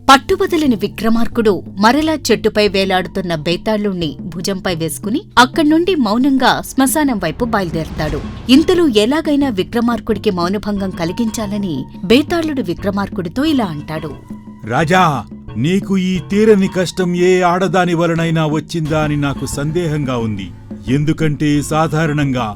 పట్టుబదలని విక్రమార్కుడు మరలా చెట్టుపై వేలాడుతున్న బేతాళుణ్ణి భుజంపై వేసుకుని అక్కడ్నుండి మౌనంగా శ్మశానం వైపు బయలుదేరతాడు. ఇంతలో ఎలాగైనా విక్రమార్కుడికి మౌనభంగం కలిగించాలని బేతాళుడు విక్రమార్కుడితో ఇలా అంటాడు. రాజా, నీకు ఈ తీరని కష్టం ఏ ఆడదాని వలనైనా వచ్చిందా అని నాకు సందేహంగా ఉంది. ఎందుకంటే సాధారణంగా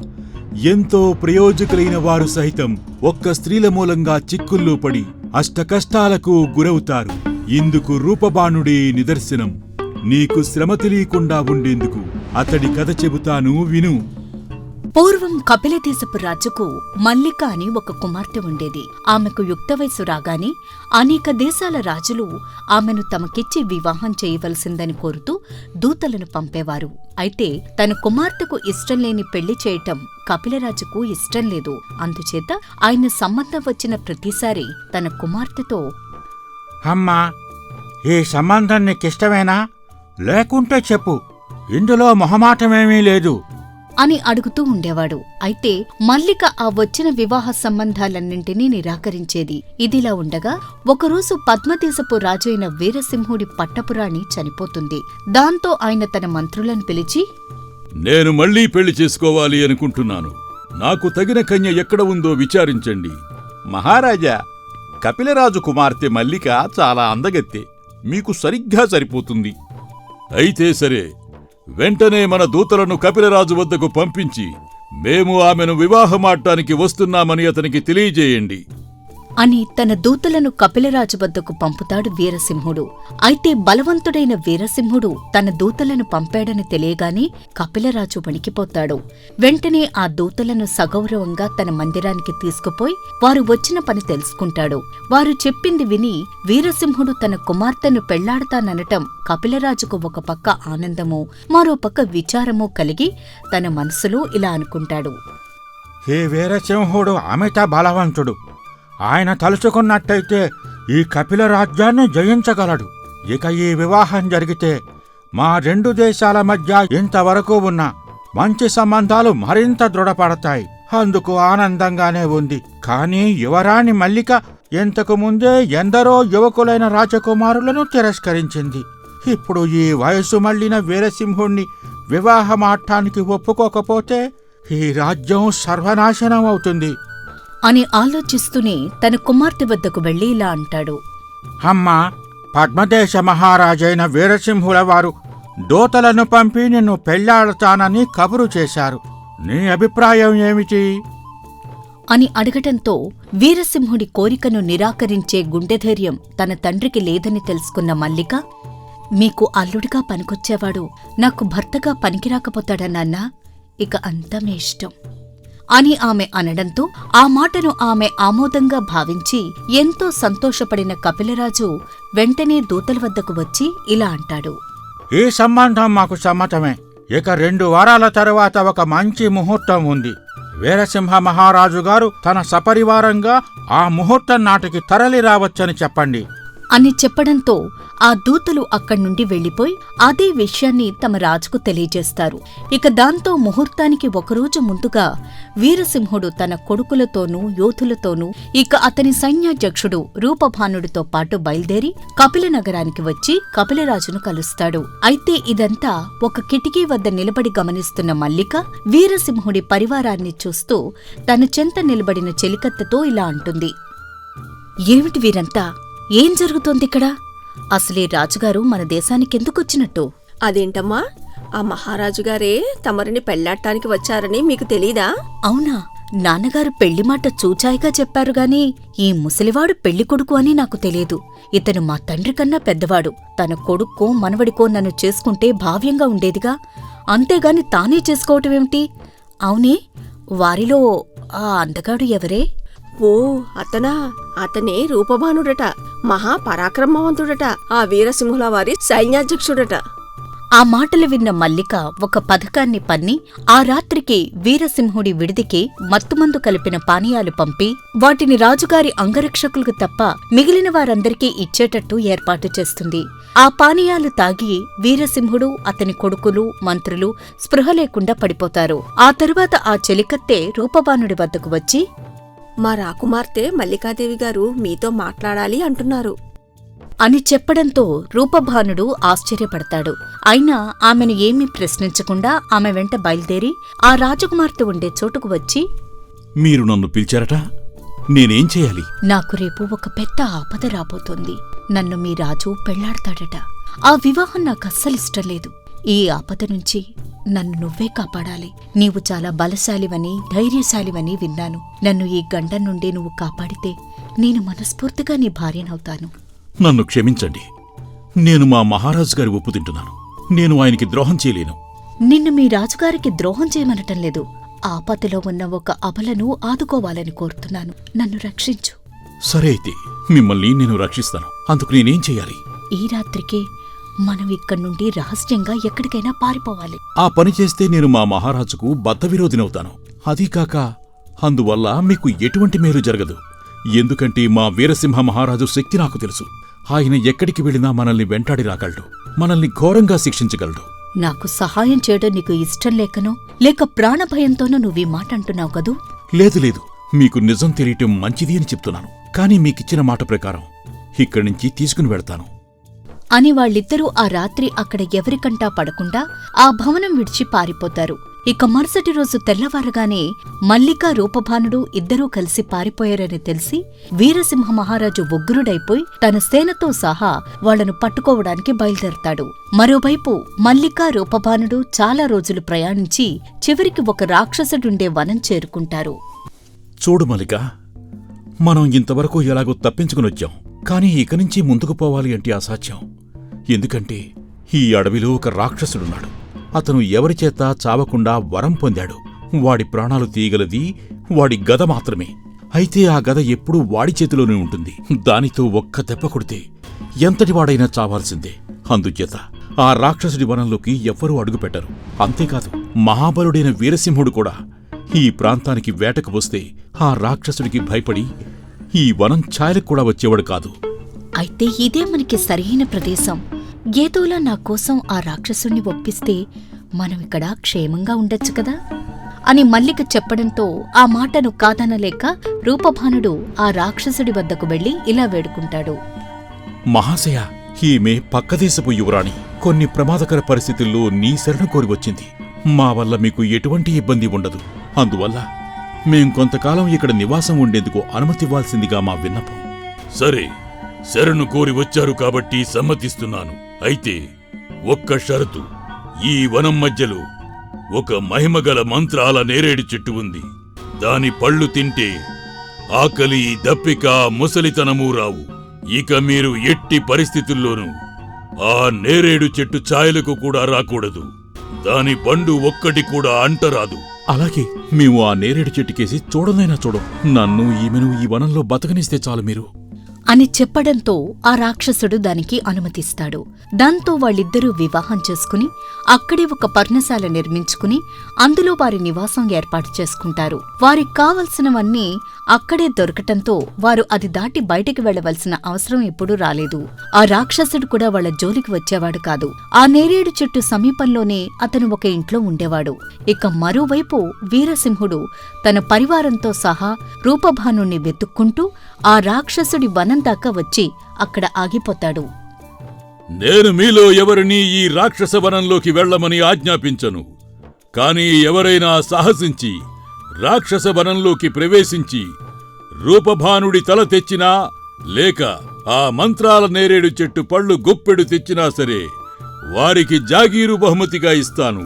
ఎంతో ప్రయోజకులైన వారు సైతం ఒక్క స్త్రీల మూలంగా చిక్కుల్లో పడి అష్టకష్టాలకు గురవుతారు. ఇందుకు రూపబాణుడే నిదర్శనం. నీకు శ్రమ తెలియకుండా ఉండేందుకు అతడి కథ చెబుతాను, విను. పూర్వం కపిలదేశపు రాజుకు మల్లిక అని ఒక కుమార్తె ఉండేది. ఆమెకు యుక్త వయసు రాగానే అనేక దేశాల రాజులు ఆమెను తమకిచ్చి వివాహం చేయవలసిందని కోరుతూ దూతలను పంపేవారు. అయితే తన కుమార్తెకు ఇష్టంలేని పెళ్లి చేయటం కపిలరాజుకు ఇష్టం లేదు. అందుచేత ఆయన సంబంధం వచ్చిన ప్రతిసారి తన కుమార్తెతో, అమ్మా, ఈ సంబంధం నీకిష్టమేనా? లేకుంటే చెప్పు, ఇందులో మొహమాటమేమీ లేదు అని అడుగుతూ ఉండేవాడు. అయితే మల్లిక ఆ వచ్చిన వివాహ సంబంధాలన్నింటినీ నిరాకరించేది. ఇదిలా ఉండగా ఒకరోజు పద్మదేశపు రాజైన వీరసింహుడి పట్టపురాణి చనిపోతుంది. దాంతో ఆయన తన మంత్రులను పిలిచి, నేను మళ్లీ పెళ్లి చేసుకోవాలి అనుకుంటున్నాను. నాకు తగిన కన్య ఎక్కడ ఉందో విచారించండి. మహారాజా, కపిలరాజు కుమార్తె మల్లిక చాలా అందగత్తె. మీకు సరిగ్గా సరిపోతుంది. అయితే సరే, వెంటనే మన దూతలను కపిలరాజు వద్దకు పంపించి మేము ఆమెను వివాహమాడటానికి వస్తున్నామని అతనికి తెలియజేయండి అని తన దూతలను కపిలరాజు వద్దకు పంపుతాడు వీరసింహుడు. అయితే బలవంతుడైన వీరసింహుడు తన దూతలను పంపాడని తెలియగానే కపిలరాజు వణికిపోతాడు. వెంటనే ఆ దూతలను సగౌరవంగా తన మందిరానికి తీసుకుపోయి వారు వచ్చిన పని తెలుసుకుంటాడు. వారు చెప్పింది విని వీరసింహుడు తన కుమార్తెను పెళ్లాడతాననటం కపిలరాజుకు ఒక పక్క ఆనందమూ మరోపక్క విచారమూ కలిగి తన మనసులో ఇలా అనుకుంటాడు. ఈ వీరసింహుడు అమిత బలవంతుడు. ఆయన తలుచుకున్నట్టయితే ఈ కపిల రాజ్యాన్ని జయించగలడు. ఇక ఈ వివాహం జరిగితే మా రెండు దేశాల మధ్య ఇంతవరకు ఉన్న మంచి సంబంధాలు మరింత దృఢపడతాయి. అందుకు ఆనందంగానే ఉంది. కానీ యువరాణి మల్లిక ఇంతకు ముందే ఎందరో యువకులైన రాజకుమారులను తిరస్కరించింది. ఇప్పుడు ఈ వయసు మళ్లిన వీరసింహుణ్ణి వివాహమాటానికి ఒప్పుకోకపోతే ఈ రాజ్యం సర్వనాశనం అవుతుంది అని ఆలోచిస్తూనే తన కుమార్తె వద్దకు వెళ్లి ఇలా అంటాడు. అమ్మా, పద్మదేశ మహారాజైన వీరసింహుల వారు దూతలను పంపి నిన్ను పెళ్లాడతానని కబురు చేశారు. నీ అభిప్రాయం ఏమిటి అని అడగటంతో వీరసింహుడి కోరికను నిరాకరించే గుండెధైర్యం తన తండ్రికి లేదని తెలుసుకున్న మల్లిక, మీకు అల్లుడిగా పనికొచ్చేవాడు నాకు భర్తగా పనికిరాకపోతాడన్నాన్నా, ఇక అంతా మీ ఇష్టం అని ఆమె అనడంతో ఆ మాటను ఆమె ఆమోదంగా భావించి ఎంతో సంతోషపడిన కపిలరాజు వెంటనే దూతల వద్దకు వచ్చి ఇలా అంటాడు. ఈ సంబంధం మాకు సమ్మతమే. ఇక 2 వారాల తరువాత ఒక మంచి ముహూర్తం ఉంది. వీరసింహ మహారాజు గారు తన సపరివారంగా ఆ ముహూర్తం నాటికి తరలి రావచ్చని చెప్పండి అని చెప్పడంతో ఆ దూతలు అక్కడ్నుండి వెళ్లిపోయి అదే విషయాన్ని తమ రాజుకు తెలియజేస్తారు. ఇక దాంతో ముహూర్తానికి ఒకరోజు ముందుగా వీరసింహుడు తన కొడుకులతోనూ యోధులతోనూ ఇక అతని సైన్యాధ్యక్షుడు రూపభానుడితో పాటు బయలుదేరి కపిల నగరానికి వచ్చి కపిలరాజును కలుస్తాడు. అయితే ఇదంతా ఒక కిటికీ వద్ద నిలబడి గమనిస్తున్న మల్లిక వీరసింహుడి పరివారాన్ని చూస్తూ తన చెంత నిలబడిన చెలికత్తెతో ఇలా అంటుంది. ఏమిటి వీరంతా? ఏం జరుగుతోందిక్కడ? అసలే రాజుగారు మన దేశానికెందుకొచ్చినట్టు? అదేంటమ్మా, ఆ మహారాజుగారే తమరిని పెళ్లాడటానికి వచ్చారని మీకు తెలీదా? అవునా? నాన్నగారు పెళ్లి మాట చూచాయిగా చెప్పారుగాని ఈ ముసలివాడు పెళ్లి కొడుకు అని నాకు తెలియదు. ఇతను మా తండ్రి కన్నా పెద్దవాడు. తన కొడుక్కో మనవడికో నన్ను చేసుకుంటే భావ్యంగా ఉండేదిగా. అంతేగాని తానే చేసుకోవటమేమిటి? అవునే, వారిలో ఆ అందగాడు ఎవరే? ఓ, అతనా? అతనే రూపభానుడట. మహాపరాక్రమవంతుడట. ఆ వీరసింహుల వారి సైన్యాధ్యక్షుడట. ఆ మాటలు విన్న మల్లిక ఒక పథకాన్ని పన్ని ఆ రాత్రికి వీరసింహుడి విడిదికి మత్తుమందు కలిపిన పానీయాలు పంపి వాటిని రాజుగారి అంగరక్షకులకు తప్ప మిగిలిన వారందరికీ ఇచ్చేటట్టు ఏర్పాటు చేస్తుంది. ఆ పానీయాలు తాగి వీరసింహుడు, అతని కొడుకులు, మంత్రులు స్పృహ లేకుండా పడిపోతారు. ఆ తరువాత ఆ చెలికత్తె రూపబానుడి వద్దకు వచ్చి, మా రాకుమార్తె మల్లికాదేవి గారు మీతో మాట్లాడాలి అంటున్నారు అని చెప్పడంతో రూపభానుడు ఆశ్చర్యపడతాడు. అయినా ఆమెను ఏమీ ప్రశ్నించకుండా ఆమె వెంట బయలుదేరి ఆ రాజకుమార్తె ఉండే చోటుకు వచ్చి, మీరు నన్ను పిలిచారట? నేనేం చేయాలి? నాకు రేపు ఒక పెద్ద ఆపద రాబోతోంది. నన్ను మీ రాజు పెళ్లాడతాడట. ఆ వివాహం నాకు అస్సలిష్టం లేదు. ఈ ఆపద నుంచి నన్ను నువ్వే కాపాడాలి. నీవు చాలా బలశాలివని, ధైర్యశాలివని విన్నాను. నన్ను ఈ గండం నుండి నువ్వు కాపాడితే నేను మనస్ఫూర్తిగా నీ భార్యనవుతాను. నన్ను క్షమించండి. నేను మా మహారాజు గారి ఒప్పు తింటున్నాను. నేను ఆయనకి ద్రోహం చేయలేను. నిన్ను మీ రాజుగారికి ద్రోహం చేయమనటం లేదు. ఆపదలో ఉన్న ఒక అబలను ఆదుకోవాలని కోరుతున్నాను. నన్ను రక్షించు. సరే అయితే మిమ్మల్ని నేను రక్షిస్తాను. అందుకు నేనేం చెయ్యాలి? ఈ రాత్రికే మనం ఇక్కడి నుండి రహస్యంగా ఎక్కడికైనా పారిపోవాలి. ఆ పని చేస్తే నేను మా మహారాజుకు బద్ధవిరోధినవుతాను. అదీకాక అందువల్ల మీకు ఎటువంటి మేలు జరగదు. ఎందుకంటే మా వీరసింహ మహారాజు శక్తి నాకు తెలుసు. ఆయన ఎక్కడికి వెళ్ళినా మనల్ని వెంటాడి రాగలడు. మనల్ని ఘోరంగా శిక్షించగలడు. నాకు సహాయం చేయడం నీకు ఇష్టం లేకనో, లేక ప్రాణభయంతోనో నువ్వీ మాట అంటున్నావు కదూ? లేదు లేదు, మీకు నిజం తెలియటం మంచిది అని చెప్తున్నాను. కానీ మీకిచ్చిన మాట ప్రకారం ఇక్కడి నుంచి తీసుకుని వెళ్తాను అని వాళ్ళిద్దరూ ఆ రాత్రి అక్కడ ఎవరికంటా పడకుండా ఆ భవనం విడిచి పారిపోతారు. ఇక మరుసటి రోజు తెల్లవారగానే మల్లిక, రూపభానుడు ఇద్దరూ కలిసి పారిపోయారని తెలిసి వీరసింహ మహారాజు ఉగ్రుడైపోయి తన సేనతో సహా వాళ్లను పట్టుకోవడానికి బయలుదేరతాడు. మరోవైపు మల్లిక, రూపభానుడు చాలా రోజులు ప్రయాణించి చివరికి ఒక రాక్షసుడుండే వనం చేరుకుంటారు. చూడు మల్లిక, మనం ఇంతవరకు ఎలాగో తప్పించుకునొచ్చాం. కానీ ఇక నుంచి ముందుకు పోవాలి అంటే అసాధ్యం. ఎందుకంటే ఈ అడవిలో ఒక రాక్షసుడున్నాడు. అతను ఎవరిచేత చావకుండా వరం పొందాడు. వాడి ప్రాణాలు తీయగలది వాడి గద మాత్రమే. అయితే ఆ గద ఎప్పుడూ వాడి చేతిలోనే ఉంటుంది. దానితో ఒక్క దెబ్బ కొడితే ఎంతటివాడైనా చావాల్సిందే. అందుచేత ఆ రాక్షసుడి వనంలోకి ఎవ్వరూ అడుగుపెట్టరు. అంతేకాదు, మహాబలుడైన వీరసింహుడు కూడా ఈ ప్రాంతానికి వేటకు వస్తే ఆ రాక్షసుడికి భయపడి ఈ వనం ఛాయలకు కూడా వచ్చేవాడు కాదు. అయితే ఇదే మనకి సరైన ప్రదేశం. ఏదోలా నా కోసం ఆ రాక్షసుణ్ణి ఒప్పిస్తే మనం ఇక్కడ క్షేమంగా ఉండొచ్చు కదా అని మల్లిక చెప్పడంతో ఆ మాటను కాదనలేక రూపభానుడు ఆ రాక్షసుడి వద్దకు వెళ్లి ఇలా వేడుకుంటాడు. మహాశయ, ఈమె పక్కదేశపు యువరాణి. కొన్ని ప్రమాదకర పరిస్థితుల్లో నీ శరణు కోరి వచ్చింది. మా వల్ల మీకు ఎటువంటి ఇబ్బంది ఉండదు. అందువల్ల మేం కొంతకాలం ఇక్కడ నివాసం ఉండేందుకు అనుమతివ్వాల్సిందిగా మా విన్నపం. సరే, శరణు కోరి వచ్చారు కాబట్టి సమ్మతిస్తున్నాను. అయితే ఒక్క షరతు. ఈ వనం మధ్యలో ఒక మహిమగల మంత్రాల నేరేడు చెట్టు ఉంది. దాని పళ్ళు తింటే ఆకలి, దప్పిక, ముసలితనమూ రావు. ఇక మీరు ఎట్టి పరిస్థితుల్లోనూ ఆ నేరేడు చెట్టు ఛాయలకు కూడా రాకూడదు. దాని పండు ఒక్కటి కూడా అంటరాదు. అలాగే, మేము ఆ నేరేడు చెట్టుకేసి చూడనైనా చూడం. నన్ను, ఈమెను ఈ వనంలో బతకనిస్తే చాలు మీరు అని చెప్పడంతో ఆ రాక్షసుడు దానికి అనుమతిస్తాడు. దాంతో వాళ్ళిద్దరూ వివాహం చేసుకుని అక్కడే ఒక పర్ణశాల నిర్మించుకుని అందులో వారి నివాసం ఏర్పాటు చేసుకుంటారు. వారికి కావలసినవన్నీ అక్కడే దొరకటంతో వారు అది దాటి బయటికి వెళ్లవలసిన అవసరం ఎప్పుడూ రాలేదు. ఆ రాక్షసుడు కూడా వాళ్ల జోలికి వచ్చేవాడు కాదు. ఆ నేరేడు చెట్టు సమీపంలోనే అతను ఒక ఇంట్లో ఉండేవాడు. ఇక మరోవైపు వీరసింహుడు తన పరివారంతో సహా రూపభానుణ్ణి వెతుక్కుంటూ ఆ రాక్షసుడి వనం దాకా వచ్చి అక్కడ ఆగిపోతాడు. నేను మీలో ఎవరినీ ఈ రాక్షస వనంలోకి వెళ్లమని ఆజ్ఞాపించను. కాని ఎవరైనా సాహసించి రాక్షస వనంలోకి ప్రవేశించి రూపభానుడి తల తెచ్చినా, లేక ఆ మంత్రాల నేరేడు చెట్టు పళ్ళు గుప్పెడు తెచ్చినా సరే వారికి జాగీరు బహుమతిగా ఇస్తాను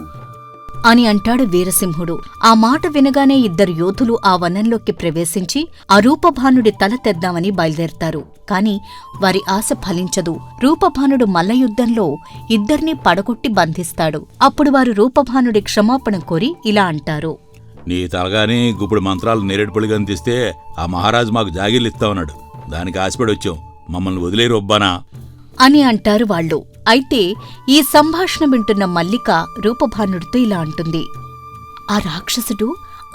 అని అంటాడు వీరసింహుడు. ఆ మాట వినగానే ఇద్దరు యోధులు ఆ వనంలోకి ప్రవేశించి ఆ రూపభానుడి తల తెద్దామని బయలుదేరతారు. కాని వారి ఆశ ఫలించదు. రూపభానుడు మల్లయుద్ధంలో ఇద్దర్నీ పడగొట్టి బంధిస్తాడు. అప్పుడు వారు రూపభానుడి క్షమాపణ కోరి ఇలా అంటారు. నీ తలగానే గుప్పుడు మంత్రాలు నేరేడు పళ్ళుగా తెస్తే ఆ మహారాజు మాకు జాగీర్లు ఇస్తామన్నాడు. దానికి ఆశపడి వచ్చాం. మమ్మల్ని వదిలే రొబ్బానా అని అంటారు వాళ్ళు. అయితే ఈ సంభాషణ వింటున్న మల్లిక రూపభానుడితో ఇలా అంటుంది. ఆ రాక్షసుడు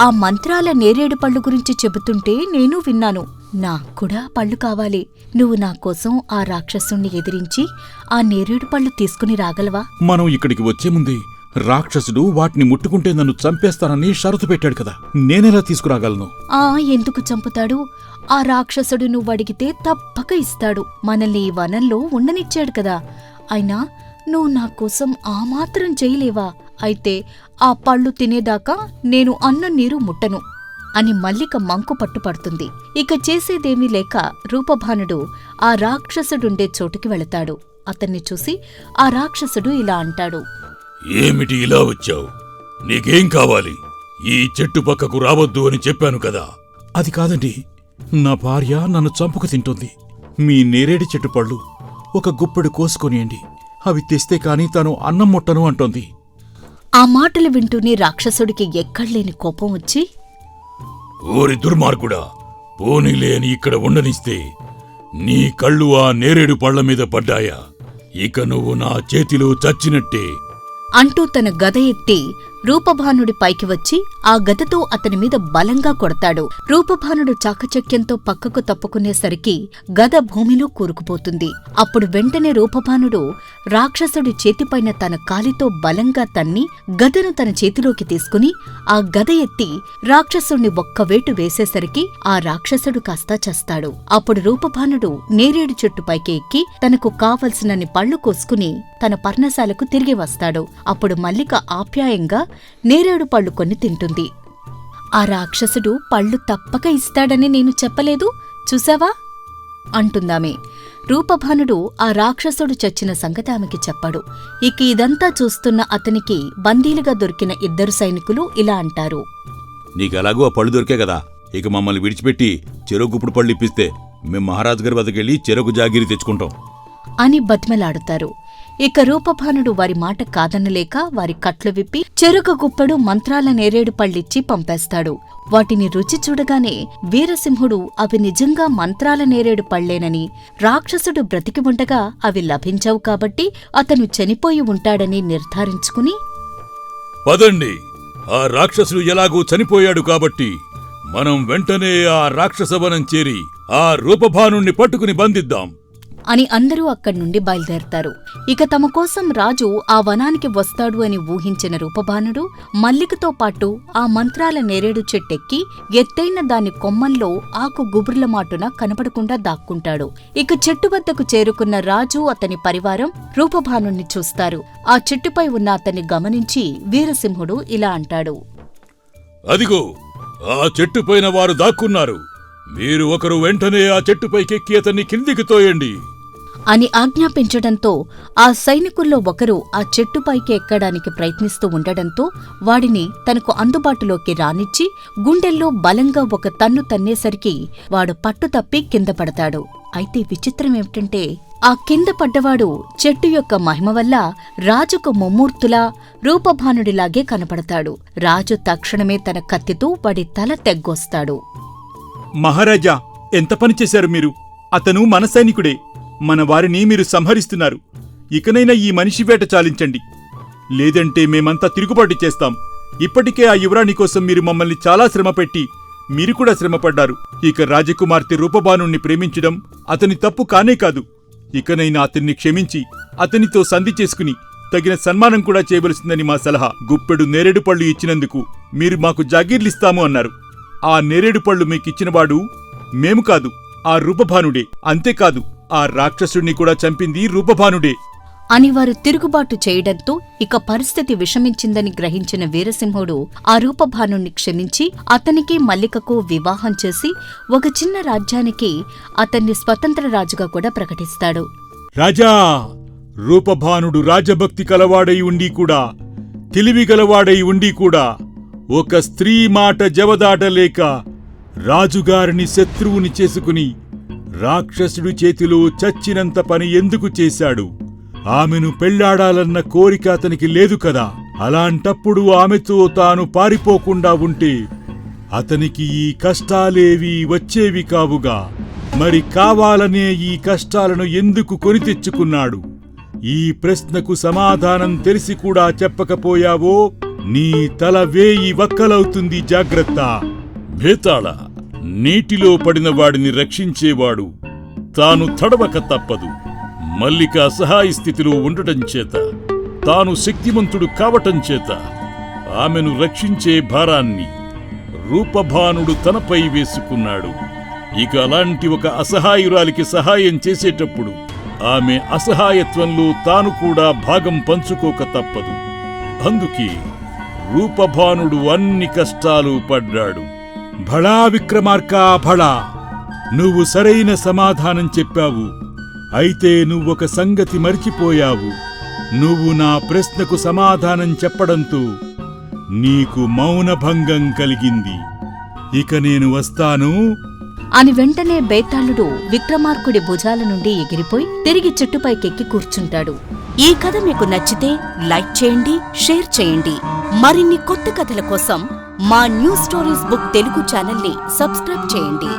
ఆ మంత్రాల నేరేడు పళ్ళు గురించి చెబుతుంటే నేను విన్నాను. నాక్కూడా పళ్ళు కావాలి. నువ్వు నా కోసం ఆ రాక్షసుణ్ణి ఎదిరించి ఆ నేరేడు పళ్ళు తీసుకుని రాగలవా? మనం ఇక్కడికి వచ్చే ముందే రాక్షసుడు వాటిని ముట్టుకుంటే నన్ను చంపేస్తానని షరతు పెట్టాడు కదా, నేనెలా తీసుకురాగలను? ఎందుకు చంపుతాడు? ఆ రాక్షసుడు నువ్వడిగితే తప్పక ఇస్తాడు. మనల్ని ఈ వనంలో ఉండనిచ్చాడు కదా. అయినా నువ్వు నా కోసం ఆ మాత్రం చేయలేవా? అయితే ఆ పళ్ళు తినేదాకా నేను అన్నం నీరు ముట్టను అని మల్లిక మంకు పట్టుపడుతుంది. ఇక చేసేదేమీ లేక రూపభానుడు ఆ రాక్షసుడుండే చోటుకి వెళతాడు. అతన్ని చూసి ఆ రాక్షసుడు ఇలా అంటాడు. ఏమిటి ఇలా వచ్చావు? నీకేం కావాలి? ఈ చెట్టు పక్కకు రావద్దు అని చెప్పాను కదా. అది కాదండి, నా భార్య నన్ను చంపుకు తింటుంది. మీ నేరేడి చెట్టు పళ్ళు ఒక గుప్పెడు కోసుకొనియండి. అవి తెస్తే కాని తాను అన్నం ముట్టను అంటోంది. ఆ మాటలు వింటూనే రాక్షసుడికి ఎక్కడ్లేని కోపం వచ్చి, ఓరి దుర్మార్గుడా, పోనీలే అని ఇక్కడ ఉండనిస్తే నీ కళ్ళు ఆ నేరేడు పళ్ల మీద పడ్డాయా? ఇక నువ్వు నా చేతిలో చచ్చినట్టే అంటూ తన గద ఎత్తి రూపభానుడి పైకి వచ్చి ఆ గదతో అతని మీద బలంగా కొడతాడు. రూపభానుడు చాకచక్యంతో పక్కకు తప్పుకునేసరికి గద భూమిలో కూరుకుపోతుంది. అప్పుడు వెంటనే రూపభానుడు రాక్షసుడి చేతిపైన తన కాలితో బలంగా తన్ని గదను తన చేతిలోకి తీసుకుని ఆ గద ఎత్తి రాక్షసుణ్ణి ఒక్క వేటు వేసేసరికి ఆ రాక్షసుడు కాస్తా చస్తాడు. అప్పుడు రూపభానుడు నేరేడు చెట్టు పైకి ఎక్కి తనకు కావలసినన్ని పళ్ళు కోసుకుని తన పర్ణశాలకు తిరిగి వస్తాడు. అప్పుడు మల్లిక ఆప్యాయంగా నేరేడు పళ్ళు కొన్ని తింటుంది. ఆ రాక్షసుడు పళ్ళు తప్పక ఇస్తాడని నేను చెప్పలేదు, చూసావా అంటుందామె. రూపభానుడు ఆ రాక్షసుడు చచ్చిన సంగతి ఆమెకి చెప్పాడు. ఇక ఇదంతా చూస్తున్న అతనికి బందీలుగా దొరికిన 2 సైనికులు ఇలా అంటారు. నీకెలాగూ ఆ పళ్ళు దొరికే కదా, ఇక మమ్మల్ని విడిచిపెట్టి చెరకు గుప్పుడు పళ్ళు ఇప్పిస్తే మేం మహారాజు గారి వద్దకెళ్ళి చెరకు జాగిరి తెచ్చుకుంటాం అని బతిమలాడుతారు. ఇక రూపభానుడు వారి మాట కాదనలేక వారి కట్లు విప్పి చెరుకు గుప్పెడు మంత్రాల నేరేడు పళ్ళిచ్చి పంపేస్తాడు. వాటిని రుచి చూడగానే వీరసింహుడు అవి నిజంగా మంత్రాల నేరేడు పళ్లేనని, రాక్షసుడు బ్రతికి ఉండగా అవి లభించవు కాబట్టి అతను చనిపోయి ఉంటాడని నిర్ధారించుకుని, పదండి, ఆ రాక్షసుడు ఎలాగూ చనిపోయాడు కాబట్టి మనం వెంటనే ఆ రాక్షసవనం చేరి ఆ రూపభానుణ్ణి పట్టుకుని బంధిద్దాం అని అందరూ అక్కడ్నుండి బయలుదేరతారు. ఇక తమ కోసం రాజు ఆ వనానికి వస్తాడు అని ఊహించిన రూపభానుడు మల్లికతో పాటు ఆ మంత్రాల నేరేడు చెట్టెక్కి ఎత్తైన దాని కొమ్మల్లో ఆకు గుబుర్లమాటున కనపడకుండా దాక్కుంటాడు. ఇక చెట్టు వద్దకు చేరుకున్న రాజు అతని పరివారం రూపభానుణ్ణి చూస్తారు. ఆ చెట్టుపై ఉన్న అతన్ని గమనించి వీరసింహుడు ఇలా అంటాడు. అదిగో, ఆ చెట్టుపైన వారు దాక్కున్నారు. మీరు ఒకరు వెంటనే ఆ చెట్టుపైకెక్కి అతన్ని కిందికి తోయండి అని ఆజ్ఞాపించడంతో ఆ సైనికుల్లో ఒకరు ఆ చెట్టుపైకి ఎక్కడానికి ప్రయత్నిస్తూ ఉండడంతో వాడిని తనకు అందుబాటులోకి రానిచ్చి గుండెల్లో బలంగా ఒక తన్ను తన్నేసరికి వాడు పట్టుతప్పి కింద పడతాడు. అయితే విచిత్రమేమిటంటే ఆ కింద పడ్డవాడు చెట్టు యొక్క మహిమ వల్ల రాజుకు ముమ్మూర్తులా రూపభానుడిలాగే కనపడతాడు. రాజు తక్షణమే తన కత్తితో వాడి తల తెగ్గొస్తాడు. మహారాజా, ఎంత పని చేశారు మీరు? అతను మన సైనికుడే. మన వారిని మీరు సంహరిస్తున్నారు. ఇకనైనా ఈ మనిషి వేట చాలించండి, లేదంటే మేమంతా తిరుగుబాటు చేస్తాం. ఇప్పటికే ఆ యువరాణి కోసం మీరు మమ్మల్ని చాలా శ్రమపెట్టి మీరు కూడా శ్రమపడ్డారు. ఇక రాజకుమార్తె రూపభానుణ్ణి ప్రేమించడం అతని తప్పు కానే కాదు. ఇకనైనా అతన్ని క్షమించి అతనితో సంధి చేసుకుని తగిన సన్మానం కూడా చేయవలసిందని మా సలహా. గుప్పెడు నేరేడు పళ్ళు ఇచ్చినందుకు మీరు మాకు జాగీర్లిస్తాము అన్నారు. ఆ నేరేడు పళ్ళు మీకిచ్చినవాడు మేము కాదు, ఆ రూపభానుడే. అంతేకాదు, ఆ రాక్షసుడిని కూడా చంపింది రూపభానుడే అని వారు తిరుగుబాటు చేయడంతో ఇక పరిస్థితి విషమించిందని గ్రహించిన వీరసింహుడు ఆ రూపభానుణ్ణి క్షమించి అతనికి మల్లికకు వివాహం చేసి ఒక చిన్న రాజ్యానికి అతన్ని స్వతంత్ర రాజుగా కూడా ప్రకటిస్తాడు. రాజా, రూపభానుడు రాజభక్తి కలవాడై ఉండి కూడా, తెలివిగలవాడై ఉండి కూడా ఒక స్త్రీ మాట జవదాటలేక రాజుగారిని శత్రువుని చేసుకుని రాక్షసుడి చేతిలో చచ్చినంత పని ఎందుకు చేశాడు? ఆమెను పెళ్లాడాలన్న కోరిక అతనికి లేదు కదా. అలాంటప్పుడు ఆమెతో తాను పారిపోకుండా ఉంటే అతనికి ఈ కష్టాలేవీ వచ్చేవి కావుగా. మరి కావాలనే ఈ కష్టాలను ఎందుకు కొని తెచ్చుకున్నాడు? ఈ ప్రశ్నకు సమాధానం తెలిసి కూడా చెప్పకపోయావో నీ తల 1000 వక్కలవుతుంది, జాగ్రత్త. భేతాళ, నీటిలో పడిన వాడిని రక్షించేవాడు తాను తడవక తప్పదు. మల్లిక అసహాయ స్థితిలో ఉండటం చేత తాను శక్తిమంతుడు కావటం చేత ఆమెను రక్షించే భారాన్ని రూపభానుడు తనపై వేసుకున్నాడు. ఇక అలాంటి ఒక అసహాయురాలికి సహాయం చేసేటప్పుడు ఆమె అసహాయత్వంలో తాను కూడా భాగం పంచుకోక తప్పదు. అందుకే రూపభానుడు అన్ని కష్టాలు పడ్డాడు. భళా విక్రమార్క భళా, నువ్వు సరైన సమాధానం చెప్పావు. అయితే నువ్వొక సంగతి మర్చిపోయావు. నువ్వు నా ప్రశ్నకు సమాధానం చెప్పడంతో నీకు మౌనభంగం కలిగింది. ఇక నేను వస్తాను అని వెంటనే బేతాళుడు విక్రమార్కుడి భుజాల నుండి ఎగిరిపోయి తిరిగి చెట్టుపైకెక్కి కూర్చుంటాడు. ఈ కథ మీకు నచ్చితే లైక్ చేయండి, షేర్ చేయండి. మరిన్ని కొత్త కథల కోసం మా న్యూ స్టోరీస్ బుక్ తెలుగు ఛానల్ని సబ్స్క్రైబ్ చేయండి.